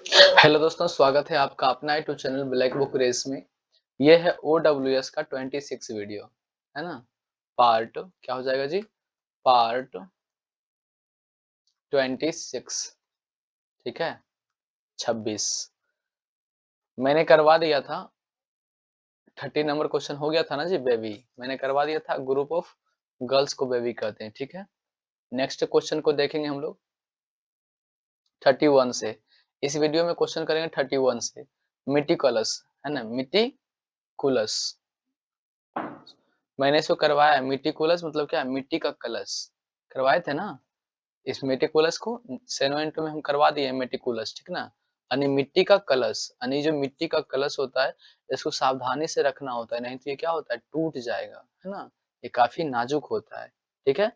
Hello दोस्तों, स्वागत है आपका अपना YouTube channel black book race में। ये है OWS का 26 वीडियो, है ना। पार्ट क्या हो जाएगा जी? पार्ट 26। ठीक है, 26 मैंने करवा दिया था। 30 नंबर क्वेश्चन हो गया था ना जी, बेबी। मैंने करवा दिया था। ग्रुप ऑफ गर्ल्स को बेबी कहते हैं, ठीक है। नेक्स्ट क्वेश्चन को देखेंगे हम लोग 31 से। इस वीडियो में क्वेश्चन करेंगे 31 से। मिटिकुलस, है ना, मिटिकुलस। मैंने इसको करवाया है। मिटिकुलस मतलब क्या है? मिट्टी का कलश करवाए थे ना। इस मेटिकुलस को सेनोइंटो में हम करवा दिए मेटिकुलस, ठीक ना। यानी मिट्टी का कलश, यानी जो मिट्टी का कलश होता है, इसको सावधानी से रखना होता है, नहीं तो ये क्या होता है, टूट जाएगा, है ना। ये काफी नाजुक होता है, ठीक है।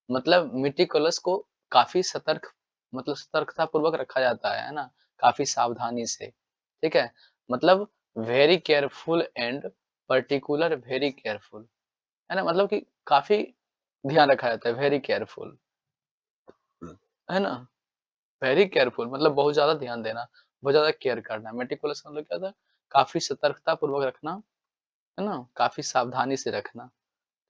मतलब मिट्टी कलश को काफी सतर्क, मतलब सतर्कता पूर्वक रखा जाता है ना, काफी सावधानी से, ठीक है। मतलब very careful and particular, very careful, है ना। मतलब कि काफी ध्यान रखा जाता है, वेरी केयरफुल, है ना। वेरी केयरफुल मतलब बहुत ज्यादा ध्यान देना, बहुत ज्यादा केयर करना। मेटिकुलस का मतलब क्या होता है? काफी सतर्कता पूर्वक रखना, है ना, काफी सावधानी से रखना।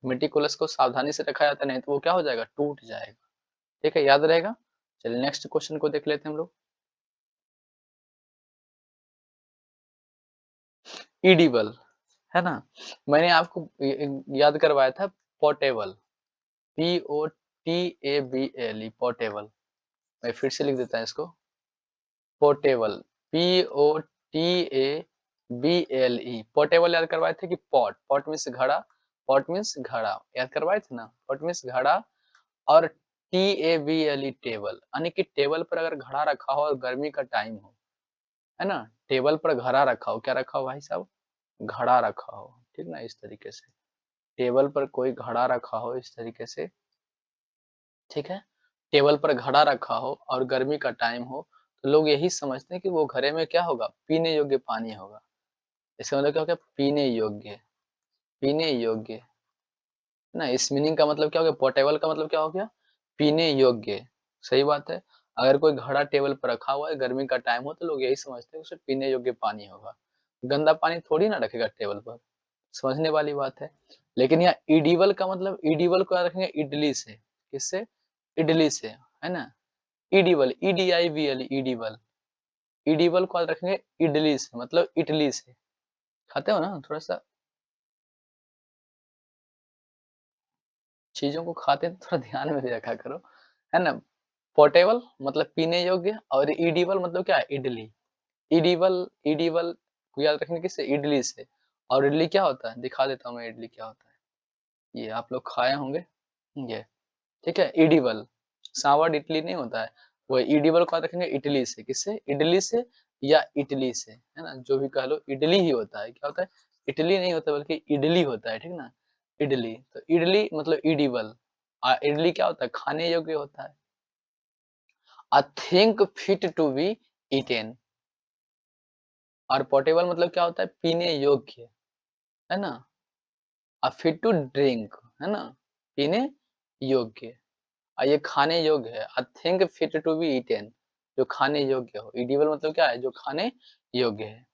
मेटिकुलस को सावधानी से रखा जाता है, नहीं तो वो क्या हो जाएगा, टूट जाएगा। ठीक है, याद रहेगा। चलिए नेक्स्ट क्वेश्चन को देख लेते हैं हम लोग। ईडिबल, है ना। मैंने आपको याद करवाया था पोर्टेबल, POTABLE, पोर्टेबल। मैं फिर से लिख देता हूँ इसको, पोर्टेबल, POTABLE, पोर्टेबल याद करवाए थे कि पॉट, पॉट मीन्स घड़ा, पॉट मीन्स घड़ा, याद करवाए थे ना। पॉट मीन्स घड़ा। और TABLE टेबल, यानी कि टेबल पर अगर घड़ा रखा हो और गर्मी का टाइम हो, है ना, टेबल पर घड़ा रखा हो, क्या रखा हो भाई साहब, घड़ा रखा हो, ठीक ना, इस तरीके से। टेबल पर कोई घड़ा रखा हो इस तरीके से, ठीक है। टेबल पर घड़ा रखा हो और गर्मी का टाइम हो, तो लोग यही समझते हैं कि वो घड़े में क्या होगा, पीने योग्य पानी होगा। इसका मतलब क्या हो गया, पीने योग्य, पीने योग्य ना। इस मीनिंग का मतलब क्या हो गया, पोर्टेबल का मतलब क्या हो गया, पीने योग्य। सही बात है। अगर कोई घड़ा टेबल पर रखा हुआ है, गर्मी का टाइम हो, तो लोग यही समझते हैं उसे पीने योग्य पानी होगा। गंदा पानी थोड़ी ना रखेगा टेबल पर, समझने वाली बात है। लेकिन यहाँ इडिबल का मतलब, इडिबल को याद रखेंगे इडली से। किससे? इडली से, है ना। इडिबल, EDIBL, इडिबल, इडिबल को याद रखेंगे इडली से, मतलब इटली से। खाते हो ना, थोड़ा सा चीजों को खाते हैं तो थोड़ा ध्यान में भी रखा करो, है ना। पोर्टेबल मतलब पीने योग्य, और इडिबल मतलब क्या है, इडली। इडिबल, इडिबल को याद रखेंगे किससे, इडली से। और इडली क्या होता है, दिखा देता हूँ मैं इडली क्या होता है। ये आप लोग खाए होंगे ये, ठीक है। इडिबल, सांवड़ इडली नहीं होता है, वो इडिबल को याद रखेंगे इटली से। किससे? इडली से या इटली से, है ना, जो भी कह लो, इडली ही होता है। क्या होता है, इटली नहीं होता बल्कि इडली होता है, ठीक ना। इडली, तो इडली मतलब इडिबल। इडली क्या होता है, खाने योग्य होता है। A thing fit to be eaten. और पोर्टेबल मतलब क्या होता है, पीने योग्य, है ना। अ फिट टू ड्रिंक, है ना, पीने योग्य। और ये खाने योग्य है। A thing fit to be eaten, जो खाने योग्य हो। इडिबल मतलब क्या है, जो खाने योग्य है।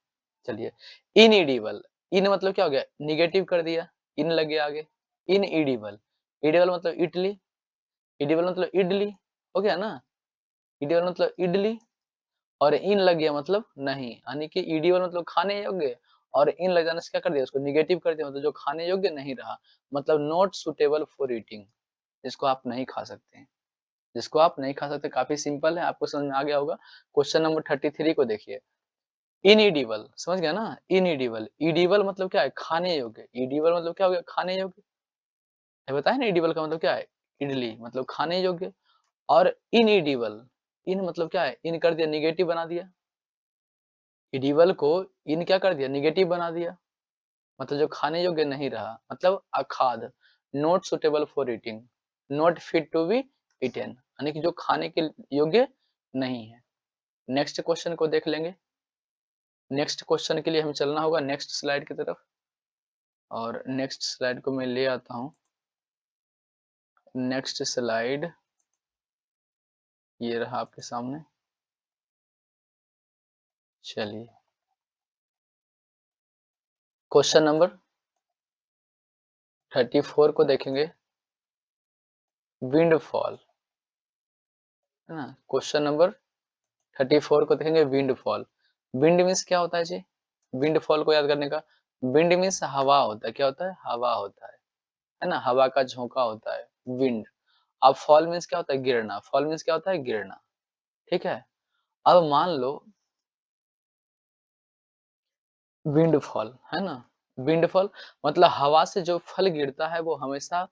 चलिए, इनएडिबल, इन मतलब क्या हो गया, निगेटिव कर दिया, इन लगे आगे। इनएडिबल, एडिबल मतलब इडली, एडिबल मतलब इडली, हो गया ना। इडिबल मतलब इडली, और इन लग गया मतलब नहीं, यानी कि ईडिबल मतलब खाने योग्य, और इन लग जाने से क्या कर दिया, उसको निगेटिव कर दिया, मतलब जो खाने योग्य नहीं रहा, मतलब नॉट सुटेबल फॉर ईटिंग, जिसको आप नहीं खा सकते हैं, जिसको आप नहीं खा सकते। काफी सिंपल है, आपको समझ में आ गया होगा। क्वेश्चन नंबर 33 को देखिए। इनएडिबल, समझ गया ना। इनएडिबल, ईडिबल मतलब क्या है, खाने योग्य। ईडिबल मतलब क्या हो गया, खाने योग्य। ये बताया ना, ईडिबल का मतलब क्या है, इडली मतलब खाने योग्य। और इनएडिबल, इन मतलब क्या है, इन कर दिया, निगेटिव बना दिया। इडिबल को इन क्या कर दिया, निगेटिव बना दिया, मतलब जो खाने योग्य नहीं रहा, मतलब अखाद्य, not suitable for eating, not fit to be eaten, यानी कि जो खाने के योग्य नहीं है। नेक्स्ट क्वेश्चन को देख लेंगे। नेक्स्ट क्वेश्चन के लिए हमें चलना होगा नेक्स्ट स्लाइड की तरफ, और नेक्स्ट स्लाइड को मैं ले आता हूँ। नेक्स्ट स्लाइड ये रहा आपके सामने। चलिए, क्वेश्चन नंबर 34 को देखेंगे, विंडफॉल, है ना? क्वेश्चन नंबर 34 को देखेंगे, विंडफॉल। विंड मीन्स क्या होता है जी? विंडफॉल को याद करने का, विंड मीन्स हवा होता है। क्या होता है? हवा होता है ना? हवा का झोंका होता है, विंड। अब फॉल मीन्स क्या होता है? गिरना। फॉल मीन्स क्या होता है? गिरना, ठीक है? अब मान लो विंडफॉल, है ना? विंडफॉल मतलब हवा से जो फल गिरता है वो हमेशा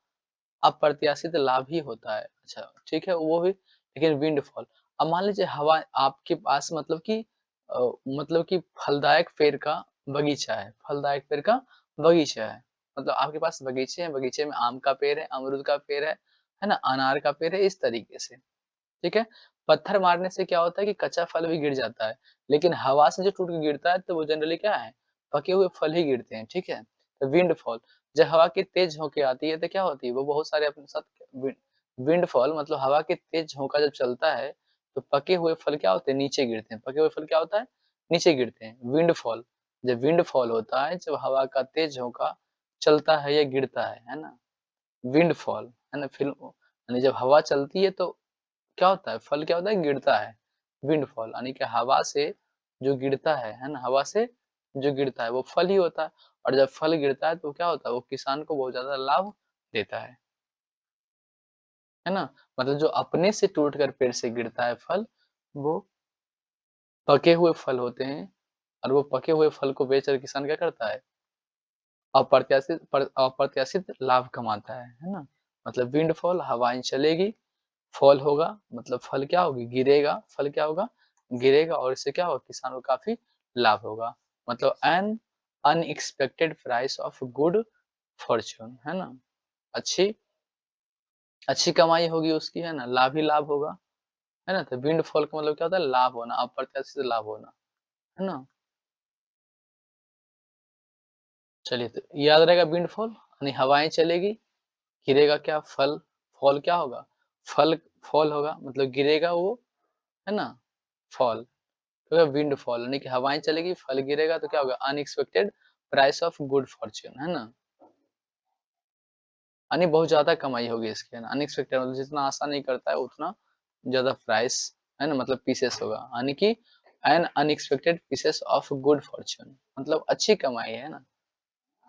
अप्रत्याशित लाभ ही होता है। अच्छा, ठीक है, वो भी, लेकिन विंडफॉल, अब मान लीजिए हवा आपके पास, मतलब कि फलदायक पेड़ का बगीचा है, फलदायक पेड़ का बगीचा है। मतलब आपके पास बगीचे हैं, बगीचे में आम का पेड़ है, अमरूद का पेड़ है ना? अनार का पेड़ है, इस तरीके से, ठीक है? पत्थर मारने से क्या होता है कि कच्चा फल भी गिर जाता है, लेकिन हवा से जो टूट के गिरता है तो वो जनरली क्या है? पके हुए फल ही गिरते हैं, ठीक है? तो विंडफॉल, जब हवा की तेज झोंके आती है तो क्या होती है? वो बहुत सारे अपने साथ विंड विंडफॉल मतलब हवा की तेज झोंका जब चलता है, तो पके हुए फल क्या होते हैं? नीचे गिरते हैं। पके हुए फल क्या होता है? नीचे गिरते हैं। विंडफॉल, जब विंडफॉल होता है, जब हवा का तेज झोंका चलता है या गिरता है ना? विंडफॉल, है ना? फिर यानी जब हवा चलती है तो क्या होता है? फल क्या होता है? गिरता है। विंडफॉल यानी कि हवा से जो गिरता है ना? हवा से जो गिरता है वो फल ही होता है, और जब फल गिरता है तो क्या होता है? वो किसान को बहुत ज़्यादा लाभ देता है ना? मतलब जो अपने से टूटकर पेड़ से गिरता है फल, वो पके हुए फल होते हैं, और वो पके हुए फल को बेचकर किसान क्या करता है? अप्रत्याशित लाभ कमाता है ना? मतलब विंडफॉल, हवाएँ चलेगी, फॉल होगा, मतलब फल क्या होगी? गिरेगा, फल क्या होगा? गिरेगा, और इससे क्या होगा? किसान को काफ़ी लाभ होगा। मतलब N unexpected price of good Fortune, है ना? अच्छी अच्छी कमाई होगी उसकी, है ना? लाभ ही लाभ होगा, है ना? तो विंडफॉल का मतलब क्या होता है? लाभ होना, अप्रत्याशित लाभ होना, है ना? चलिए, तो याद रहेगा विंडफॉल यानी हवाएँ चलेगी, गिरेगा क्या? फल, फॉल क्या होगा? फल फॉल होगा, मतलब गिरेगा वो, है ना? फॉल, तो विंडफॉल यानी कि हवाएँ चलेगी, फल गिरेगा तो क्या होगा? Unexpected price of good Fortune, है ना? यानी बहुत ज़्यादा कमाई होगी इसकी, है ना? अनएक्सपेक्टेड मतलब जितना आशा नहीं करता है उतना ज़्यादा प्राइस, है ना? मतलब पीसेस होगा, यानी कि N unexpected pieces of good Fortune, मतलब अच्छी कमाई है ना?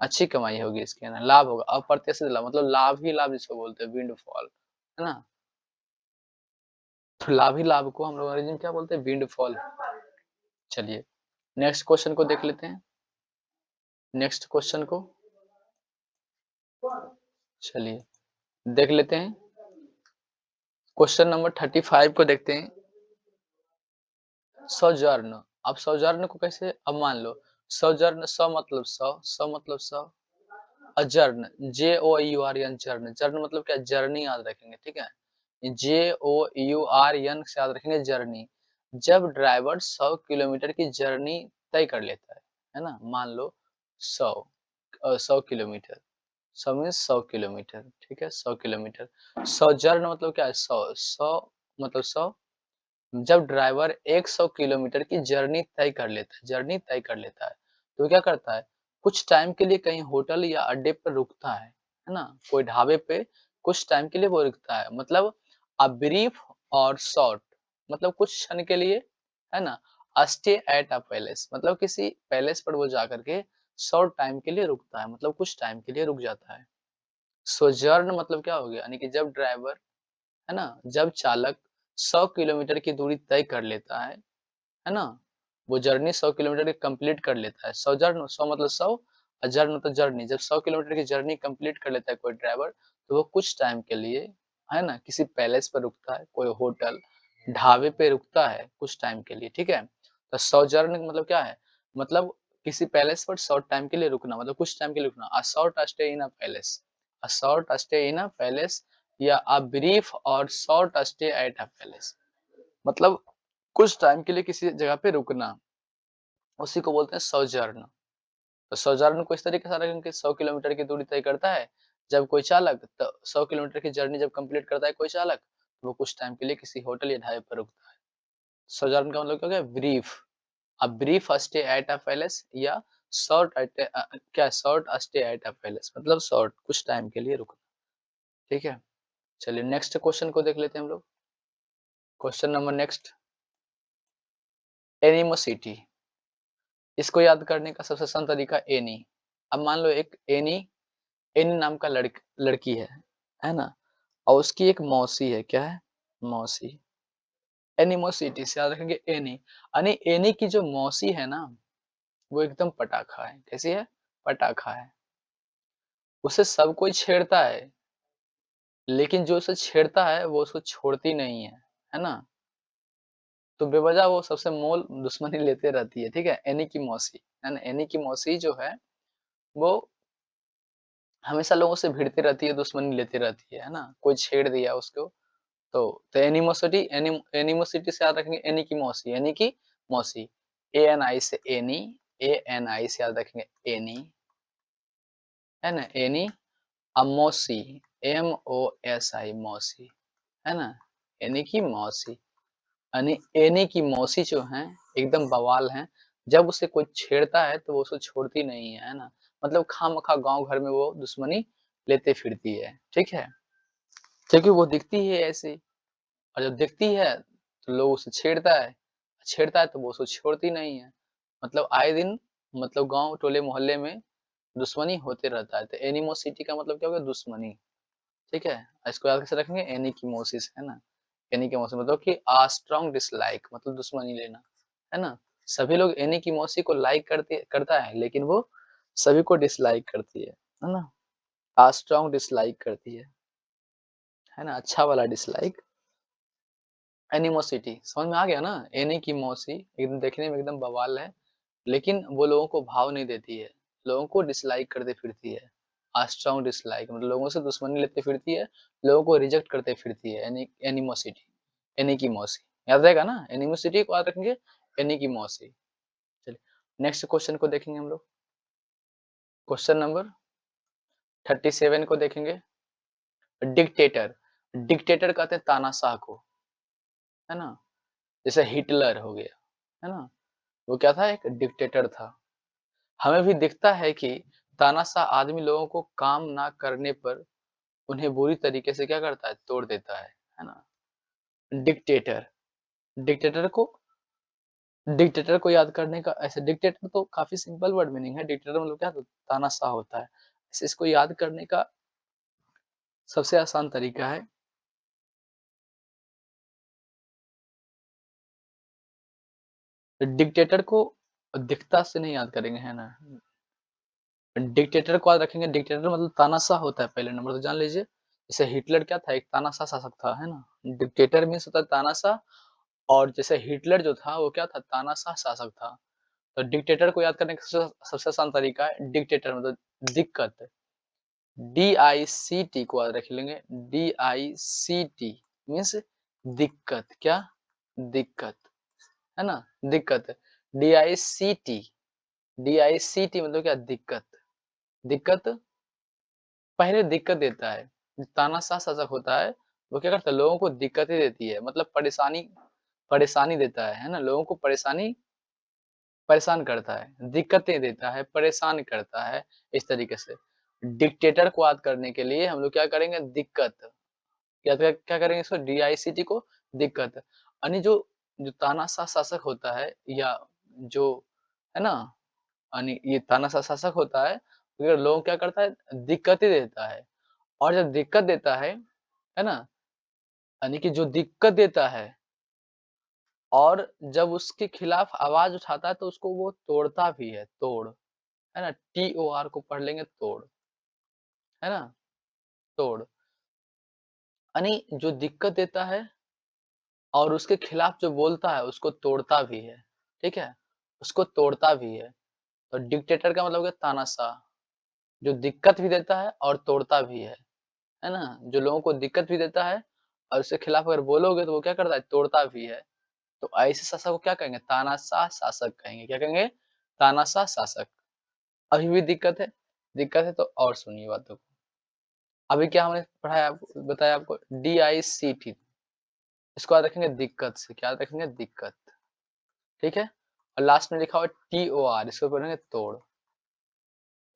अच्छी कमाई होगी इसकी, है ना? लाभ होगा, अप्रत्याशित लाभ, मतलब लाभ ही लाभ जिसको बोलते हैं विंडफॉल, है ना? तो लाभ ही लाभ को हम लोग अंग्रेजी में क्या बोलते हैं? विंडफॉल। चलिए, नेक्स्ट क्वेश्चन को देख लेते हैं। नेक्स्ट क्वेश्चन को चलिए देख लेते हैं। क्वेश्चन नंबर 35 को देखते हैं। सौजर्न, अब सौजर्न को कैसे, अब मान लो सौजर्न, सौ मतलब सौ, अजर्न, जे ओ यू आर एन, जर्न, जर्न मतलब क्या? जर्नी याद रखेंगे, ठीक है? जे ओ यू आर एन से याद रखेंगे, जर्नी। जब ड्राइवर 100 किलोमीटर की जर्नी तय कर लेता है ना? मान लो 100 100 किलोमीटर, 100 मीन्स 100 किलोमीटर, ठीक है? 100 किलोमीटर। सौजर्न मतलब क्या है? 100, 100 मतलब 100, जब ड्राइवर 100 किलोमीटर की जर्नी तय कर लेता है, तो क्या करता है? कुछ टाइम के लिए कहीं होटल या अड्डे पर रुकता है ना? कोई ढाबे पे कुछ टाइम के लिए वो रुकता है, मतलब अ ब्रीफ और शॉर्ट, मतलब कुछ क्षण के लिए, है ना? स्टे एट अ पैलेस, मतलब किसी पैलेस पर वो जाकर के शॉर्ट टाइम के लिए रुकता है, मतलब कुछ टाइम के लिए रुक जाता है। सोजर्न मतलब क्या हो गया? यानी कि जब ड्राइवर, है ना? जब चालक 100 किलोमीटर की दूरी तय कर लेता है ना? वो जर्नी 100 किलोमीटर की कंप्लीट कर लेता है। सोजर्न, 100 मतलब 100, और जर्न मतलब जर्नी। जब 100 किलोमीटर की जर्नी कंप्लीट कर लेता है कोई ड्राइवर, तो वो कुछ टाइम के लिए, है ना? किसी पैलेस पर रुकता है, कोई होटल, ढाबे पे रुकता है कुछ टाइम के लिए, ठीक है? तो सोजर्न मतलब क्या है? मतलब किसी पैलेस पर शॉर्ट टाइम के लिए रुकना, मतलब कुछ टाइम के लिए रुकना। A short stay in a palace, a short stay in a palace, या अ ब्रीफ और short stay at a palace, मतलब कुछ टाइम के लिए किसी जगह पे रुकना, उसी को बोलते हैं सोजर्न। तो सोजर्न को इस तरीके से रखेंगे कि 100 किलोमीटर की दूरी तय करता है, जब कोई चालक, तो 100 किलोमीटर की जर्नी जब कंप्लीट करता है कोई चालक, तो वो कुछ टाइम के लिए किसी होटल या ढाबे पर रुकता है। सोजर्न का मतलब क्या हो गया? Brief, a brief stay at a palace या short stay at a palace, मतलब शॉर्ट, कुछ टाइम के लिए रुकना। ठीक है, चलिए नेक्स्ट क्वेश्चन को देख लेते हैं हम लोग। Question number next, animosity. इसको याद करने का सबसे आसान तरीका एनी। अब मान लो एक एनी, एनी नाम का लड़की है ना? और उसकी एक मौसी है, क्या है? मौसी। एनिमोसिटी से याद रखेंगे एनी, यानी एनी की जो मौसी है ना, वो एकदम पटाखा है। कैसी है? पटाखा है। उसे सब कोई छेड़ता है, लेकिन जो उसे छेड़ता है वो उसको छोड़ती नहीं है ना? तो बेवजह वो सबसे मोल दुश्मनी लेते रहती है, ठीक है? एनी की मौसी, है ना? एनी की मौसी जो है, वो हमेशा लोगों से भिड़ती रहती है, दुश्मनी लेती रहती है ना? कोई छेड़ दिया उसको तो एनिमोसिटी से याद रखेंगे एनी की मौसी, एनी की मौसी। एएनआई से एनी, एएनआई से याद रखेंगे एनी, है ना? एनी। मौसी, एमओएसआई, मौसी, है ना? एनी की मौसी, यानी एनी की मौसी जो हैं एकदम बवाल हैं। जब उसे कोई छेड़ता है तो वो उसे छोड़ती नहीं है ना? मतलब खामखा गाँव घर में वो दुश्मनी लेते फिरती है, ठीक है? क्योंकि वो दिखती है ऐसी, और जब दिखती है तो लोग उसे छेड़ता है तो वो उसको छोड़ती नहीं है। मतलब आए दिन, मतलब गाँव टोले मोहल्ले में दुश्मनी होते रहता है। तो एनिमोसिटी का मतलब क्या हो गया? दुश्मनी, ठीक है? इसको याद कैसे रखेंगे? एनिकिमोसिस, है ना? एनिकिमोसिस मतलब कि स्ट्रॉन्ग डिसलाइक, मतलब दुश्मनी लेना, है ना? सभी लोग एनिकिमोसी को लाइक करता है, लेकिन वो सभी को डिसलाइक करती है ना? स्ट्रॉन्ग डिसलाइक करती है ना? अच्छा वाला डिसलाइक। एनिमोसिटी समझ में आ गया ना? एनी की मौसी एकदम देखने में एकदम बवाल है, लेकिन वो लोगों को भाव नहीं देती है, लोगों को डिसलाइक करते फिरती है। स्ट्रॉन्ग डिसलाइक मतलब लोगों से दुश्मनी लेते फिरती है, लोगों को रिजेक्ट करते फिरती है। एनिमोसिटी, एनी की मौसी याद रहेगा ना? एनिमोसिटी को याद रखेंगे, एनी की मौसी। चलिए नेक्स्ट क्वेश्चन को देखेंगे हम लोग। क्वेश्चन नंबर 37 को देखेंगे। डिक्टेटर, डिक्टेटर कहते हैं तानाशाह को, है ना? जैसे हिटलर हो गया, है ना? वो क्या था? एक डिक्टेटर था। हमें भी दिखता है कि तानाशाह आदमी लोगों को काम ना करने पर उन्हें बुरी तरीके से क्या करता है? तोड़ देता है ना? डिक्टेटर, डिक्टेटर को डिक्टेटर को याद करने का ऐसे, डिक्टेटर तो काफी सिंपल वर्ड मीनिंग है। डिक्टेटर मतलब क्या? तो तानाशाह होता है। ऐसे इसको याद करने का सबसे आसान तरीका है, डिक्टेटर को दिखता से नहीं याद करेंगे, है ना? डिक्टेटर को याद रखेंगे, डिक्टेटर मतलब तानाशाह होता है पहले नंबर, तो जान लीजिए। जैसे हिटलर क्या था? एक तानाशाह शासक था, है ना? डिक्टेटर मीन्स होता है तानाशाह, और जैसे हिटलर जो था वो क्या था? तानाशाह शासक था। तो डिक्टेटर को याद करने का सबसे आसान तरीका है डिक्टेटर मतलब दिक्कत। DICT को याद रख लेंगे, DICT मीन्स दिक्कत, क्या? दिक्कत, है ना? दिक्कत, DICT, DICT मतलब क्या? दिक्कत। दिक्कत पहले दिक्कत देता है। जो तानाशाह शासक होता है, वो क्या करता है? लोगों को दिक्कतें देती है, मतलब परेशानी परेशानी देता है ना? लोगों को परेशान करता है, दिक्कतें देता है, परेशान करता है, इस तरीके से। डिक्टेटर को याद करने के लिए हम लोग क्या करेंगे? दिक्कत। क्या करेंगे इसको? DICT को दिक्कत। यानी जो जो तानाशाह शासक होता है, या जो, है ना? यानी ये तानाशाह शासक होता है, तो लोगों को क्या करता है? दिक्कतें देता है। और जब दिक्कत देता है ना? यानी कि जो दिक्कत देता है और जब उसके खिलाफ आवाज़ उठाता है तो उसको वो तोड़ता भी है, तोड़, है ना? TOR को पढ़ लेंगे, तोड़, है ना? तोड़, यानी जो दिक्कत देता है और उसके खिलाफ जो बोलता है उसको तोड़ता भी है, ठीक है? उसको तोड़ता भी है। तो डिक्टेटर का मतलब हो गया तानाशाह, जो दिक्कत भी देता है और तोड़ता भी है ना? जो लोगों को दिक्कत भी देता है और उसके खिलाफ अगर बोलोगे तो वो क्या करता है? तोड़ता भी है। तो ऐसे शासक को क्या कहेंगे? तानाशाह शासक कहेंगे। क्या कहेंगे? तानाशाह शासक। अभी भी दिक्कत है तो और सुनिए बातों को। अभी क्या हमने पढ़ाया आपको, बताया आपको? DICT, इसको याद रखेंगे दिक्कत से। क्या याद रखेंगे? दिक्कत, ठीक है? और लास्ट में लिखा हुआ TOR, इसको पढ़ेंगे तोड़,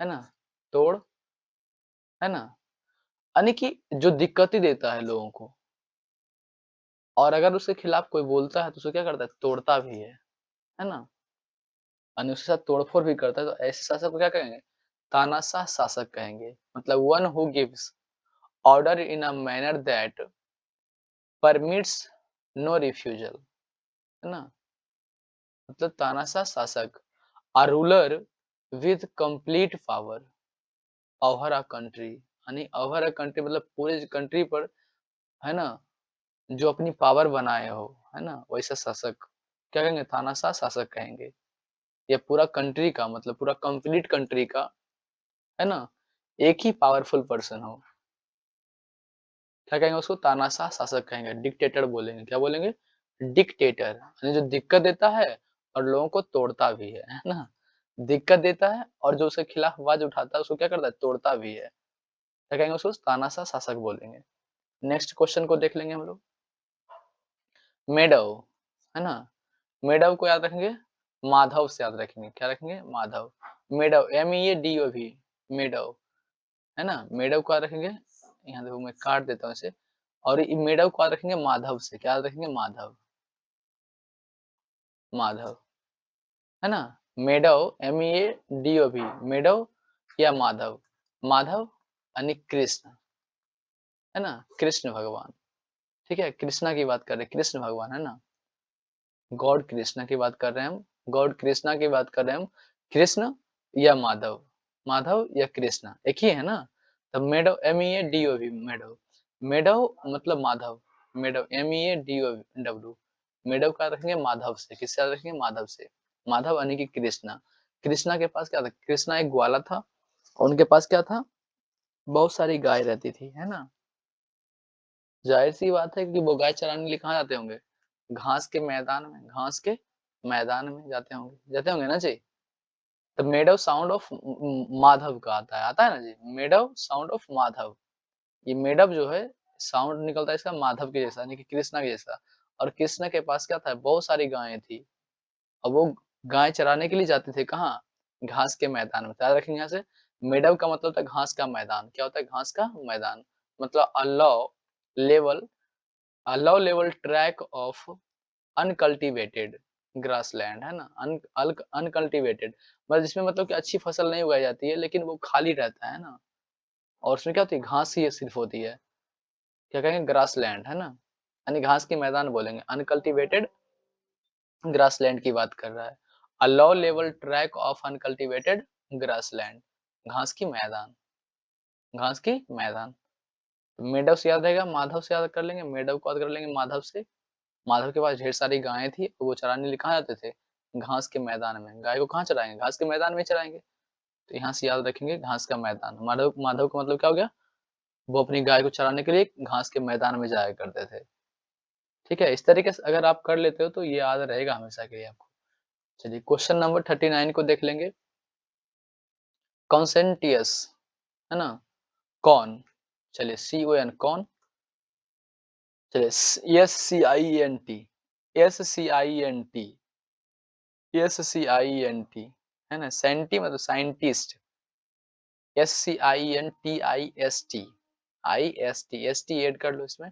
है ना, तोड़, है ना, यानी कि जो दिक्कतें देता है लोगों को, और अगर उसके खिलाफ कोई बोलता है तो उसे क्या करता है, तोड़ता भी है ना, यानी उसके साथ तोड़फोड़ भी करता है, तो ऐसे शासक को क्या कहेंगे, तानाशाह शासक कहेंगे। मतलब one who gives order in a manner that permits no refusal, है ना, मतलब तानाशाह शासक, a ruler with complete power over a country, यानी ओवर अ कंट्री मतलब पूरे कंट्री पर, है ना, जो अपनी पावर बनाए हो, है ना, वैसा शासक क्या कहेंगे, तानाशाह शासक कहेंगे। या पूरा कंट्री का मतलब पूरा कंप्लीट कंट्री का, है ना, एक ही पावरफुल पर्सन हो, क्या कहेंगे उसको, तानाशाह शासक कहेंगे, डिक्टेटर बोलेंगे, क्या बोलेंगे, डिक्टेटर, यानी जो दिक्कत देता है और लोगों को तोड़ता भी है ना, दिक्कत देता है और जो उसके खिलाफ आवाज उठाता है उसको क्या करता है, तोड़ता भी है, क्या कहेंगे उसको, तानाशाह शासक बोलेंगे। नेक्स्ट क्वेश्चन को देख लेंगे हम लोग, मेडव, है ना, मेडव को याद रखेंगे, माधव से याद रखेंगे, क्या रखेंगे, माधव, मेडव, MEADOV, मेडव, है ना, मेडव को याद रखेंगे, यहाँ देखो मैं काट देता हूँ इसे, और ये मेडव को याद रखेंगे माधव से, क्या याद रखेंगे, माधव, माधव, है ना, मेडव, MEADOV, मेडव या माधव, माधव यानी कृष्ण, है ना, कृष्ण भगवान, ठीक है, कृष्णा की बात कर रहे हैं, कृष्ण भगवान, है ना, गॉड कृष्णा की बात कर रहे हैं हम, गॉड कृष्णा की बात कर रहे हैं हम, कृष्ण या माधव, माधव या कृष्णा एक ही है ना, तब मेडव, MEADOV, मेडव, मेडव मतलब माधव, मेडव, MEADOW, मेडव का रखेंगे माधव से, किससे याद रखेंगे, माधव से, माधव यानी कि कृष्णा, कृष्णा के पास क्या था, कृष्णा एक ग्वाला था, और उनके पास क्या था, बहुत सारी गाय रहती थी, है ना, जाहिर सी बात है कि वो गाय चराने के लिए कहाँ जाते होंगे, घास के मैदान में, घास के मैदान में जाते होंगे ना जी। तो made of sound of Madhav का आता है ना जी, made of sound of Madhav, ये मेड ऑफ जो है साउंड निकलता है इसका माधव के जैसा, यानी कि कृष्णा के जैसा, और कृष्णा के पास क्या था, बहुत सारी गायें थी, और वो गाय चराने के लिए जाते थे कहाँ, घास के मैदान में, याद रखेंगे यहाँ से, मेडव का मतलब होता है घास का मैदान, क्या होता है, घास का मैदान, मतलब level a level track of uncultivated grassland, है ना, अनकल्टीवेटेड मतलब जिसमें मतलब कि अच्छी फसल नहीं उगाई जाती है, लेकिन वो खाली रहता है ना, और उसमें क्या होती है, घास ही सिर्फ होती है, क्या कहेंगे, ग्रासलैंड, है ना, यानी घास के मैदान बोलेंगे, अनकल्टीवेटेड ग्रासलैंड की बात कर रहा है, a low level track of uncultivated grassland, घास की मैदान, घास की मैदान, मेडव से याद रहेगा, माधव से याद कर लेंगे, मेडव को याद कर लेंगे माधव से, माधव के पास ढेर सारी गायें थी, वो चराने के लिए कहाँ जाते थे, घास के मैदान में, गाय को कहाँ चराएंगे, घास के मैदान में चराएंगे, तो यहाँ से याद रखेंगे घास का मैदान, माधव, माधव का मतलब क्या हो गया, वो अपनी गाय को चराने के लिए घास के मैदान में जाया करते थे, ठीक है, इस तरीके से अगर आप कर लेते हो तो ये याद रहेगा हमेशा के लिए आपको। चलिए क्वेश्चन नंबर 39 को देख लेंगे, कॉन्सेंटियस, है ना, कौन, चलिए CON कौन, चलिए SCINT, है ना, सेंटी मतलब साइंटिस्ट, SCINTIST ऐड कर लो इसमें,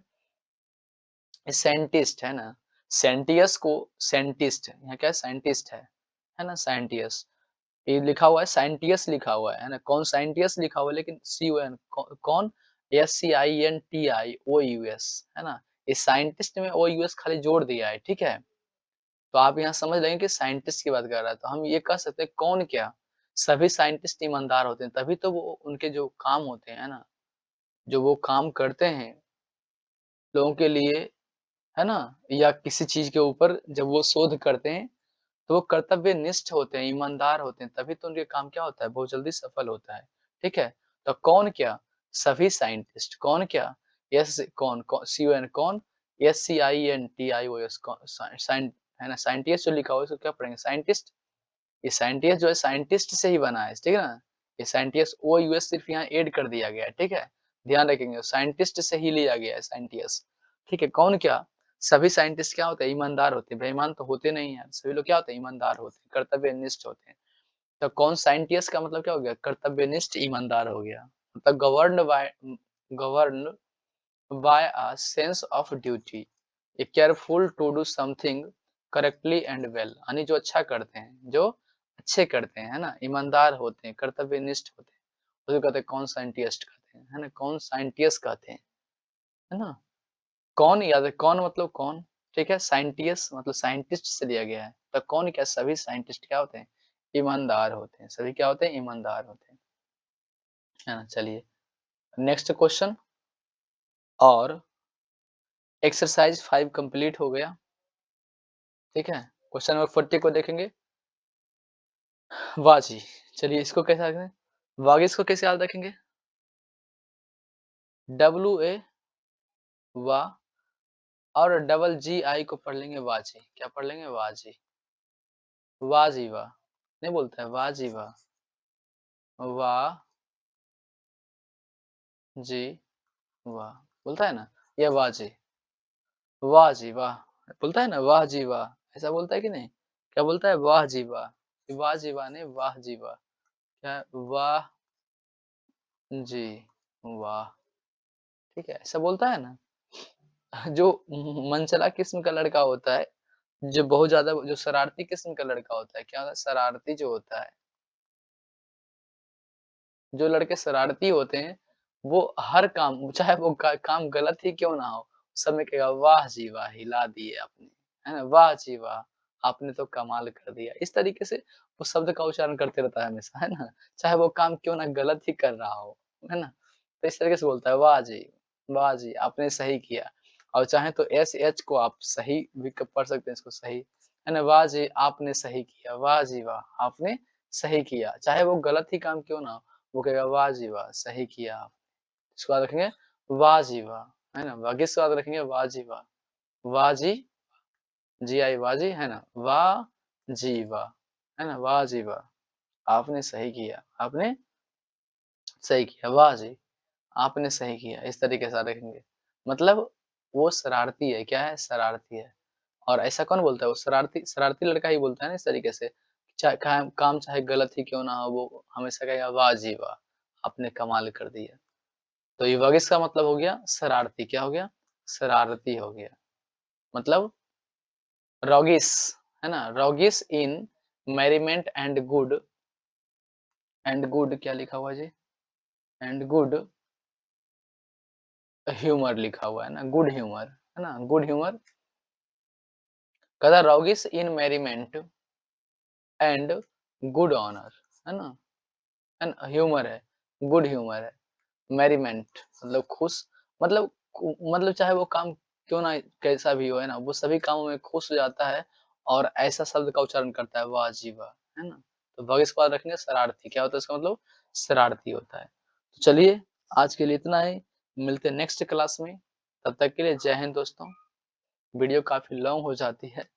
साइंटिस्ट, है ना, सेंटियस को साइंटिस्ट, यहाँ क्या है, साइंटिस्ट है ना, साइंटियस, ये लिखा हुआ है साइंटियस लिखा हुआ है ना, कौन साइंटियस लिखा हुआ है, लेकिन CON कौन, SCINTIOUS, है ना, इस साइंटिस्ट में OUS खाली जोड़ दिया है, ठीक है, तो आप यहाँ समझ लेंगे कि साइंटिस्ट की बात कर रहा है, तो हम ये कह सकते हैं कौन क्या, सभी साइंटिस्ट ईमानदार होते हैं, तभी तो वो उनके जो काम होते हैं ना, जो वो काम करते हैं लोगों के लिए, है ना, या किसी चीज के ऊपर जब वो शोध करते हैं, तो वो कर्तव्यनिष्ठ होते हैं, ईमानदार होते हैं, तभी तो उनके काम क्या होता है, बहुत जल्दी सफल होता है, ठीक है, तो कौन क्या, सभी साइंटिस्ट, कौन क्या, यस कौन, CON कौन, SCINTIOS साइंट, है ना, साइंटिस्ट जो लिखा हुआ है उसको क्या पढ़ेंगे, साइंटिस्ट, ये साइंटिस्ट जो है साइंटिस्ट से ही बना है, ठीक है ना, ये साइंटिस्ट OUS सिर्फ यहाँ ऐड कर दिया गया है, ठीक है, ध्यान रखेंगे साइंटिस्ट से ही लिया गया है साइंटिस्ट, ठीक है, कौन क्या, सभी साइंटिस्ट क्या होते हैं? ईमानदार होते हैं, बेईमान तो होते नहीं यार, सभी लोग क्या होते हैं? ईमानदार होते हैं, कर्तव्यनिष्ठ होते हैं। तो कौन साइंटिस्ट का मतलब क्या हो गया? कर्तव्यनिष्ठ ईमानदार हो गया। मतलब governed by a sense of duty, a careful to do something correctly and well, यानी जो अच्छा करते हैं, जो अच्छे करते हैं, है ना? ईमानदार होते हैं, कर्तव्यनिष्ठ होते हैं, उसे कहते हैं कौन साइंटिस्ट कहते हैं, है ना? कौन साइंटिस्ट कहते हैं, है ना? कौन याद है, कौन मतलब कौन, ठीक है? साइंटिस्ट मतलब साइंटिस्ट से लिया गया है, तो कौन क्या सभी साइंटिस्ट क्या होते हैं? ईमानदार होते हैं, सभी क्या होते हैं? ईमानदार होते हैं, है ना? चलिए नेक्स्ट क्वेश्चन। और एक्सरसाइज 5 कंप्लीट हो गया, ठीक है? क्वेश्चन नंबर 40 को देखेंगे। वाह जी! चलिए इसको कैसे याद रखें? वागिश को कैसे याद रखेंगे? WA वाह, और डबल GI को पढ़ लेंगे वाजी। क्या पढ़ लेंगे? वाजी। वाह जी वाह! नहीं बोलते हैं वाह जी वाह। वाह जी वाह! बोलता है ना? ये वाह जी। वाह जी वाह! बोलता है ना वाह जी वाह! ऐसा बोलता है कि नहीं? क्या बोलता है? वाह जी वाह! वाह जी वाह नहीं, वाह जी वाह। क्या? वाह जी वाह! ठीक है, ऐसा बोलता है ना? जो मनचला किस्म का लड़का होता है, जो बहुत ज़्यादा जो शरारती किस्म का लड़का होता है, क्या होता है? शरारती जो होता है, जो लड़के शरारती होते हैं, वो हर काम चाहे वो काम गलत ही क्यों ना हो, सब में कहेगा वाह जी वाह! हिला दिए आपने, है ना? वाह जी वाह! आपने तो कमाल कर दिया। इस तरीके से वो शब्द का उच्चारण करते रहता है हमेशा, है ना? चाहे वो काम क्यों ना गलत ही कर रहा हो, है ना? तो इस तरीके से बोलता है वाह जी आपने सही किया। और चाहे तो एसएच को आप सही भी पढ़ सकते हैं इसको सही, है ना? वाह जी आपने सही किया, वाह जी वाह! आपने सही किया। चाहे वो गलत ही काम क्यों ना हो, वो कहेगा वाह जी वाह! सही किया आप। इसके बाद रखेंगे वाह जी वाह! है ना? वागिश के बाद रखेंगे वाह जी वाह! वाह जी, जी आई वाह जी, है ना? वाह जी वाह! है ना? वाह जी वाह! आपने सही किया, आपने सही किया, वाह जी! आपने सही किया, इस तरीके से रखेंगे। मतलब वो शरारती है, क्या है? शरारती है। और ऐसा कौन बोलता है? वो शरारती शरारती लड़का ही बोलता है ना इस तरीके से। चाहे काम चाहे गलत ही क्यों ना हो, वो हमेशा कहेगा वाह जी वाह! आपने कमाल कर दिया। तो ये वगिस का मतलब हो गया शरारती, क्या हो गया? शरारती हो गया। मतलब रॉगिश, है ना? रॉगिश इन मेरिमेंट एंड गुड क्या लिखा हुआ है जी? एंड गुड ह्यूमर लिखा हुआ है ना? गुड ह्यूमर, है ना? गुड ह्यूमर कहता रॉगिश इन मेरिमेंट एंड गुड ऑनर, है ना? है ना? ह्यूमर है, गुड ह्यूमर है। मेरिमेंट मतलब खुश, मतलब मतलब चाहे वो काम क्यों ना कैसा भी हो, है ना? वो सभी कामों में खुश हो जाता है और ऐसा शब्द का उच्चारण करता है वाह जी वाह! है ना? तो भव इसके बाद रखेंगे शरारती, क्या होता है इसका मतलब? शरारती होता है। तो चलिए आज के लिए इतना ही, मिलते हैं नेक्स्ट क्लास में। तब तक के लिए जय हिंद दोस्तों। वीडियो काफ़ी लॉन्ग हो जाती है।